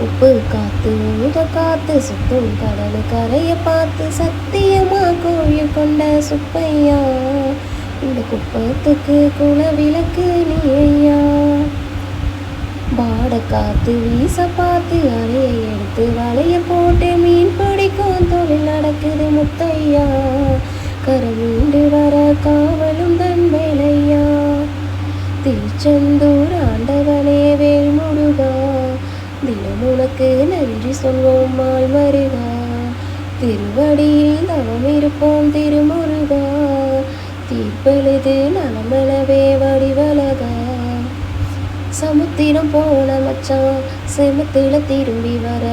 உப்பு காத்து ஊத காத்து சுத்தும் கடலு கரைய பார்த்து சத்தியமா கோயில் கொண்ட சுப்பையா, இந்த குப்பத்துக்கு குல விளக்கு நீ ஐயா. பாட காத்து வீச பார்த்து அலையை எடுத்து வலைய போட்டு மீன் பிடிக்கும் தொழில் நடக்குது முத்தையா, கரை மீண்டு வர காவலும் தன் வேலையா. திருச்செந்தூர் ஆண்டவனே வேல் முருகா, தினம் உனக்கு நன்றி சொல்வோம் மால் மருகா. திருவடியில் தவம் இருப்போம் திருமுருகா, தீர்ப்பெழுது நலமெனவே வடிவலகா. சமுத்திரம் போன மச்சான் செமத்தில திரும்பி வர,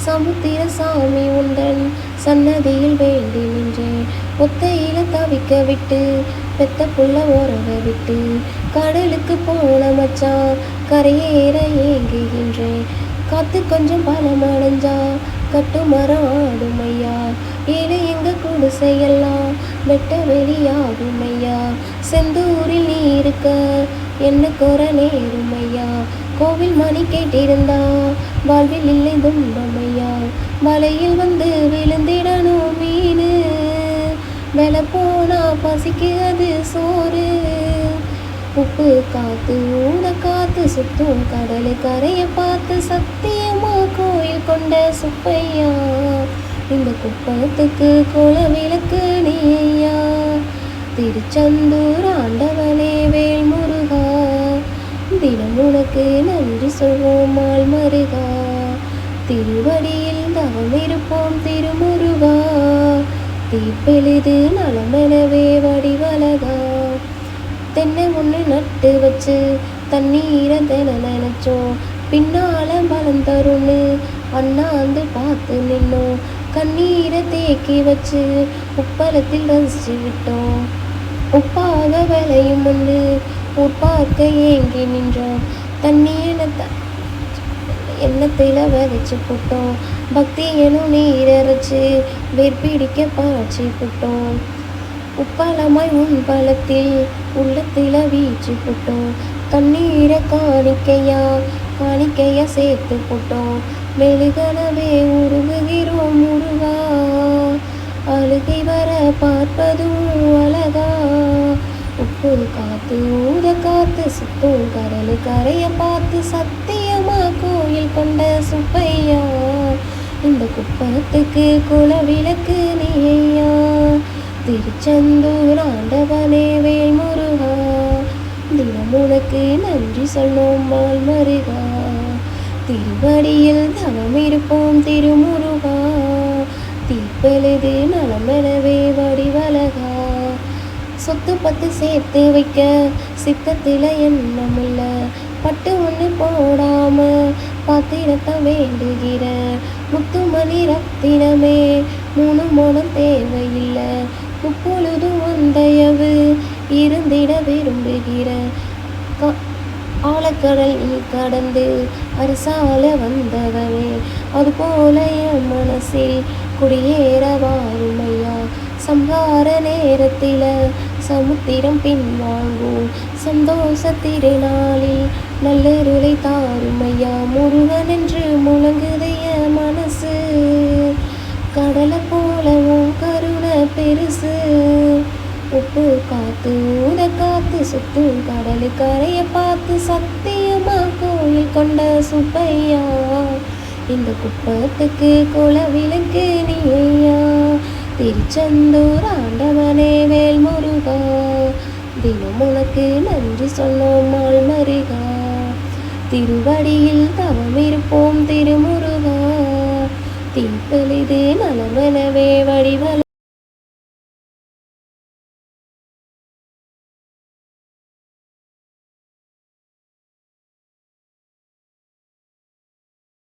சமுத்திர சாமி உண்டன் சன்னதியில் வேண்டி நின்றேன். ஒத்தையில தவிக்க விட்டு பெத்த புள்ள உறவ விட்டு, கடலுக்கு போன மச்சான் கரையேற ஏங்குகின்றேன். காத்து கொஞ்சம் பலமடைஞ்சா கட்டு மரம் ஆடுமையா, ஏழு எங்க குடிசையெல்லாம் வெட்ட வெளியாகுமையா. செந்தூரில் நீ இருக்க என்ன குற நேருமையா, கோவில் மணி கேட்டிருந்தா வாழ்வில் இல்லை துன்பமையா. வலையில் வந்து விழுந்திடணும் மீன், வெல போனா பசிக்கு அது சோறு. உப்பு காத்து ஊத காத்து சுத்தும் கடலு கரைய பார்த்து சத்தியமா கோயில் கொண்ட சுப்பையா, இந்த குப்பத்துக்கு குல விளக்கு நீ ஐயா. திருச்செந்தூர் ஆண்டவனே வேல் முருகா, தினம் உனக்கு நன்றி சொல்வோம் மால் மருகா. திருவடியில் தவம் இருப்போம் திருமுருகா, தீப்பெழுது நலமெனவே வடிவலகா. தென்னை ஒன்று நட்டு வச்சு தண்ணீரை தின நினைச்சோம், பின்னால பலம் தருன்னு அண்ணாந்து பார்த்து நின்னோம். கண்ணீரை தேக்கி வச்சு உப்பளத்தில் ரசிச்சு விட்டோம், உப்பாக விளையும் வந்து உட்பார்க்க ஏங்கி நின்றோம். தண்ணி எண்ணத்தில் விதைச்சு போட்டோம், பக்தி எனும் நீரரைச்சு வெற்பிடிக்க பாய்ச்சி போட்டோம். உப்பளமாய் உன் பழத்தில் உள்ளத்தில் வீச்சு போட்டோம், தண்ணீரை காணிக்கையா சேர்த்து போட்டோம். மெழுகனவே உருகுகிறோம் முருகா, அழுகை வர பார்ப்பதும் அழகா. உப்பு காத்து ஊத காத்து சுத்தும் கடலு கரைய பார்த்து சத்தியமா கோயில் கொண்ட சுப்பையா, இந்த குப்பத்துக்கு குல விளக்கு நீ ஐயா. திருச்செந்தூர் ஆண்டவனே வேல் முருகா, தினம் உனக்கு நன்றி சொல்லும் மால் மருகா. திருவடியில் தவம் இருப்போம் திருமுருகா, தீப்பெழுது நலமெனவே வடிவலகா. சொத்து பத்து சேர்த்து வைக்க சித்தத்தில் எண்ணமில்ல, பட்டு ஒன்று போடாம பாத்திரத்தை வேண்டுகிற. முத்துமணி ரத்தினமே மூணு மோனம் தேவையில்லை, முப்பொழுதும் வந்தயவு இருந்திட விரும்புகிற. ஆழக்கடல் நீ கடந்து அரசால வந்தவனே, அதுபோல என் மனசில் குடியேற வாருமையா. சம்ஹார நேரத்தில் சமுத்திரம் பின்வாங்கும், சந்தோஷ திருநாளில் நல்லருளை தாருமையா. முருகன் என்று முழங்குதைய மனசு, கடலை போலவும் கருணை பெருசு. உப்பு காத்து ஊத காத்து சுத்தும் கடலு கரைய பார்த்து சத்தியமா கோயில் கொண்ட சுப்பையா, இந்த குப்பத்துக்கு குல விளக்கு நீ ஐயா. திருச்செந்தூர் ஆண்டவனே வேல் முருகா, தினம் உனக்கு நன்றி சொன்னோம் மால் மருகா. திருவடியில் தவம் இருப்போம் திருமுருகா, தீப்பெழுது நலமெனவே வடிவல